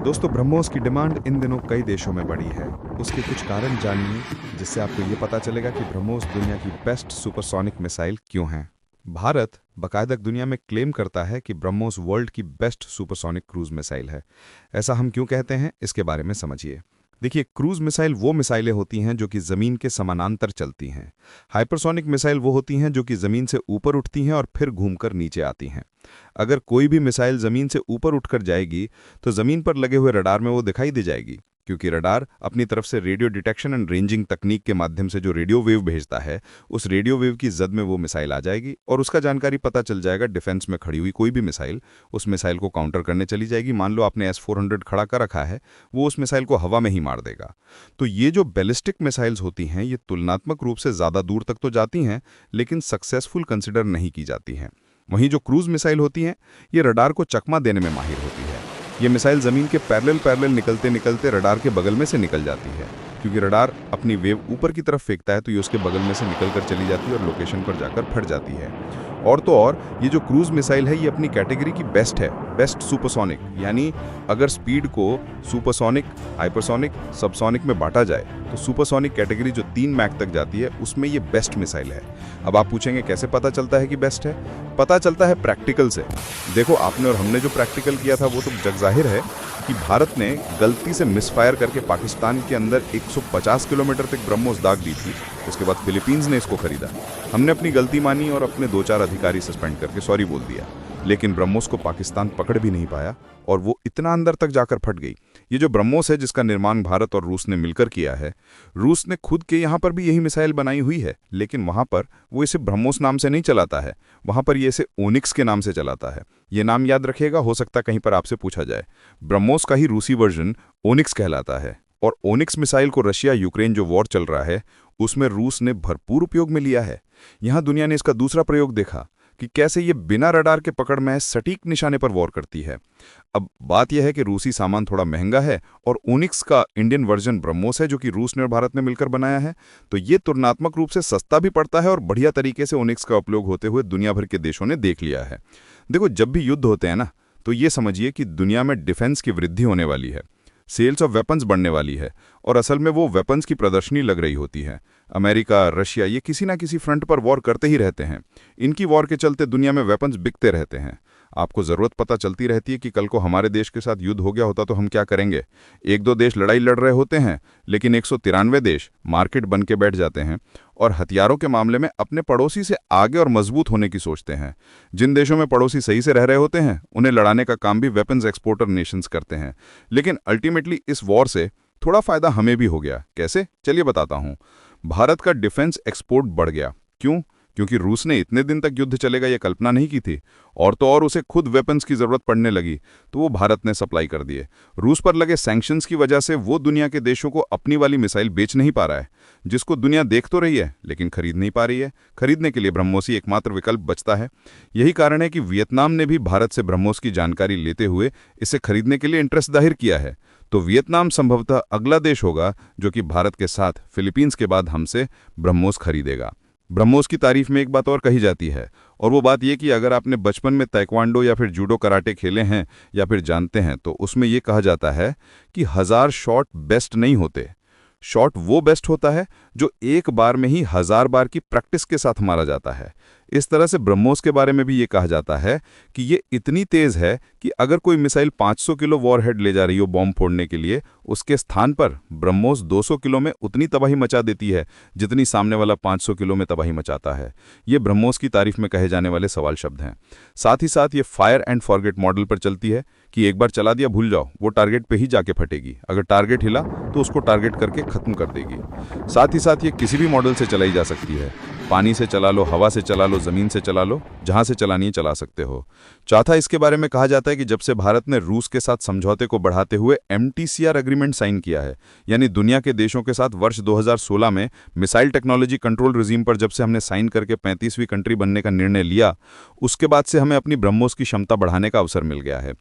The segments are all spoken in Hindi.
दोस्तों, ब्रह्मोस की डिमांड इन दिनों कई देशों में बढ़ी है। उसके कुछ कारण जानिए जिससे आपको ये पता चलेगा कि ब्रह्मोस दुनिया की बेस्ट सुपरसोनिक मिसाइल क्यों है। भारत बाकायदा दुनिया में क्लेम करता है कि ब्रह्मोस वर्ल्ड की बेस्ट सुपरसोनिक क्रूज मिसाइल है। ऐसा हम क्यों कहते हैं, इसके बारे में समझिए। देखिए, क्रूज मिसाइल वो मिसाइलें होती हैं जो कि ज़मीन के समानांतर चलती हैं। हाइपरसोनिक मिसाइल वो होती हैं जो कि ज़मीन से ऊपर उठती हैं और फिर घूमकर नीचे आती हैं। अगर कोई भी मिसाइल ज़मीन से ऊपर उठकर जाएगी तो ज़मीन पर लगे हुए रडार में वो दिखाई दे जाएगी, क्योंकि रडार अपनी तरफ से रेडियो डिटेक्शन एंड रेंजिंग तकनीक के माध्यम से जो रेडियो वेव भेजता है, उस रेडियो वेव की जद में वो मिसाइल आ जाएगी और उसका जानकारी पता चल जाएगा। डिफेंस में खड़ी हुई कोई भी मिसाइल उस मिसाइल को काउंटर करने चली जाएगी। मान लो आपने S-400 खड़ा कर रखा है, वो उस मिसाइल को हवा में ही मार देगा। तो ये जो बैलिस्टिक मिसाइल्स होती हैं, ये तुलनात्मक रूप से ज़्यादा दूर तक तो जाती हैं, लेकिन सक्सेसफुल कंसिडर नहीं की जाती हैं। वहीं जो क्रूज मिसाइल होती हैं, ये रडार को चकमा देने में माहिर होती है। ये मिसाइल ज़मीन के पैरेलल निकलते निकलते रडार के बगल में से निकल जाती है, क्योंकि रडार अपनी वेव ऊपर की तरफ फेंकता है तो ये उसके बगल में से निकलकर चली जाती है और लोकेशन पर जाकर फट जाती है। और तो और ये जो क्रूज मिसाइल है, ये अपनी कैटेगरी की बेस्ट है, बेस्ट सुपरसोनिक। यानी अगर स्पीड को सुपरसोनिक, हाइपरसोनिक, सबसोनिक में बांटा जाए तो सुपरसोनिक कैटेगरी जो 3 मैक तक जाती है, उसमें ये बेस्ट मिसाइल है। अब आप पूछेंगे कैसे पता चलता है कि बेस्ट है? पता चलता है प्रैक्टिकल से। देखो, आपने और हमने जो प्रैक्टिकल किया था वो तो जग जाहिर है कि भारत ने गलती से मिसफायर करके पाकिस्तान के अंदर 150 किलोमीटर तक ब्रह्मोस दाग दी थी। उसके बाद फिलीपींस ने इसको खरीदा। हमने अपनी गलती मानी और अपने 2-4 अधिकारी सस्पेंड करके सॉरी बोल दिया, लेकिन ब्रह्मोस को पाकिस्तान पकड़ भी नहीं पाया और वो इतना अंदर तक जाकर फट गई। ये जो ब्रह्मोस है, जिसका निर्माण भारत और रूस ने मिलकर किया है, रूस ने खुद के यहाँ पर भी यही मिसाइल बनाई हुई है, लेकिन वहाँ पर वो इसे ब्रह्मोस नाम से नहीं चलाता है। वहाँ पर ये इसे ओनिक्स के नाम से चलाता है। ये नाम याद रखिएगा, हो सकता है कहीं पर आपसे पूछा जाए। ब्रह्मोस का ही रूसी वर्जन ओनिक्स कहलाता है। और ओनिक्स मिसाइल को रशिया यूक्रेन जो वॉर चल रहा है, उसमें रूस ने भरपूर उपयोग में लिया है। यहाँ दुनिया ने इसका दूसरा प्रयोग देखा कि कैसे ये बिना रडार के पकड़ में सटीक निशाने पर वॉर करती है। अब बात यह है कि रूसी सामान थोड़ा महंगा है और ओनिक्स का इंडियन वर्जन ब्रह्मोस है, जो कि रूस ने और भारत ने मिलकर बनाया है, तो ये तुलनात्मक रूप से सस्ता भी पड़ता है और बढ़िया तरीके से ओनिक्स का उपयोग होते हुए दुनिया भर के देशों ने देख लिया है। देखो, जब भी युद्ध होते हैं ना, तो ये समझिए कि दुनिया में डिफेंस की वृद्धि होने वाली है, सेल्स ऑफ वेपन्स बढ़ने वाली है, और असल में वो वेपन्स की प्रदर्शनी लग रही होती है। अमेरिका, रशिया, ये किसी ना किसी फ्रंट पर वॉर करते ही रहते हैं। इनकी वॉर के चलते दुनिया में वेपन्स बिकते रहते हैं। आपको ज़रूरत पता चलती रहती है कि कल को हमारे देश के साथ युद्ध हो गया होता तो हम क्या करेंगे। 1-2 देश लड़ाई लड़ रहे होते हैं, लेकिन 193 देश मार्केट बन के बैठ जाते हैं और हथियारों के मामले में अपने पड़ोसी से आगे और मजबूत होने की सोचते हैं। जिन देशों में पड़ोसी सही से रह रहे होते हैं, उन्हें लड़ाने का काम भी वेपन्स एक्सपोर्टर नेशंस करते हैं। लेकिन अल्टीमेटली इस वॉर से थोड़ा फायदा हमें भी हो गया। कैसे? चलिए बताता हूँ। भारत का डिफेंस एक्सपोर्ट बढ़ गया। क्यों? क्योंकि रूस ने इतने दिन तक युद्ध चलेगा ये कल्पना नहीं की थी, और तो और उसे खुद वेपन्स की ज़रूरत पड़ने लगी तो वो भारत ने सप्लाई कर दिए। रूस पर लगे सैंक्शंस की वजह से वो दुनिया के देशों को अपनी वाली मिसाइल बेच नहीं पा रहा है, जिसको दुनिया देख तो रही है लेकिन खरीद नहीं पा रही है। खरीदने के लिए ब्रह्मोस ही एकमात्र विकल्प बचता है। यही कारण है कि वियतनाम ने भी भारत से ब्रह्मोस की जानकारी लेते हुए इसे खरीदने के लिए इंटरेस्ट जाहिर किया है। तो वियतनाम संभवतः अगला देश होगा जो कि भारत के साथ फिलीपींस के बाद हमसे ब्रह्मोस खरीदेगा। ब्रह्मोस की तारीफ में एक बात और कही जाती है, और वो बात ये कि अगर आपने बचपन में ताइक्वांडो या फिर जूडो कराटे खेले हैं या फिर जानते हैं, तो उसमें ये कहा जाता है कि 1000 शॉट बेस्ट नहीं होते। शॉट वो बेस्ट होता है जो एक बार में ही 1000 बार की प्रैक्टिस के साथ मारा जाता है। इस तरह से ब्रह्मोस के बारे में भी ये कहा जाता है कि ये इतनी तेज है कि अगर कोई मिसाइल 500 किलो वॉरहेड ले जा रही हो बॉम्ब फोड़ने के लिए, उसके स्थान पर ब्रह्मोस 200 किलो में उतनी तबाही मचा देती है जितनी सामने वाला 500 किलो में तबाही मचाता है। ये ब्रह्मोस की तारीफ में कहे जाने वाले सवाल शब्द हैं। साथ ही साथ ये फायर एंड फॉरगेट मॉडल पर चलती है कि एक बार चला दिया भूल जाओ, वो टारगेट पे ही जाके फटेगी। अगर टारगेट हिला तो उसको टारगेट करके खत्म कर देगी। साथ ही साथ ये किसी भी मॉडल से चलाई जा सकती है। पानी से चला लो, हवा से चला लो, जमीन से चला लो, जहां से चलानी है चला सकते हो। चौथा, इसके बारे में कहा जाता है कि जब से भारत ने रूस के साथ समझौते को बढ़ाते हुए MTCR एग्रीमेंट साइन किया है, यानी दुनिया के देशों के साथ वर्ष 2016 में मिसाइल टेक्नोलॉजी कंट्रोल रिजीम पर जब से हमने साइन करके 35वीं कंट्री बनने का निर्णय लिया, उसके बाद से हमें अपनी ब्रह्मोस की क्षमता बढ़ाने का अवसर मिल गया है।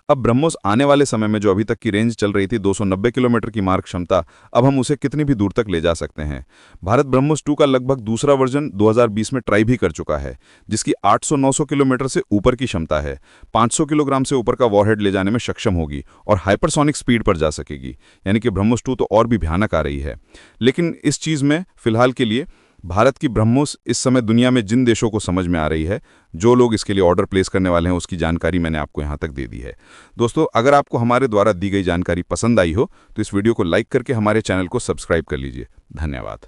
अब ब्रह्मोस आने वाले समय में जो अभी तक की रेंज चल रही थी 290 किलोमीटर की मार्क क्षमता, अब हम उसे कितनी भी दूर तक ले जा सकते हैं। भारत ब्रह्मोस 2 का लगभग दूसरा वर्जन वर्जन 2020 में ट्राई भी कर चुका है, जिसकी 800-900 किलोमीटर से ऊपर की क्षमता है, 500 किलोग्राम से ऊपर का वॉरहेड ले जाने में सक्षम होगी और हाइपरसोनिक स्पीड पर जा सकेगी। यानी कि ब्रह्मोस 2 तो और भी भयानक आ रही है। लेकिन इस चीज़ में फिलहाल के लिए भारत की ब्रह्मोस इस समय दुनिया में जिन देशों को समझ में आ रही है, जो लोग इसके लिए ऑर्डर प्लेस करने वाले हैं, उसकी जानकारी मैंने आपको यहाँ तक दे दी है। दोस्तों, अगर आपको हमारे द्वारा दी गई जानकारी पसंद आई हो तो इस वीडियो को लाइक करके हमारे चैनल को सब्सक्राइब कर लीजिए। धन्यवाद।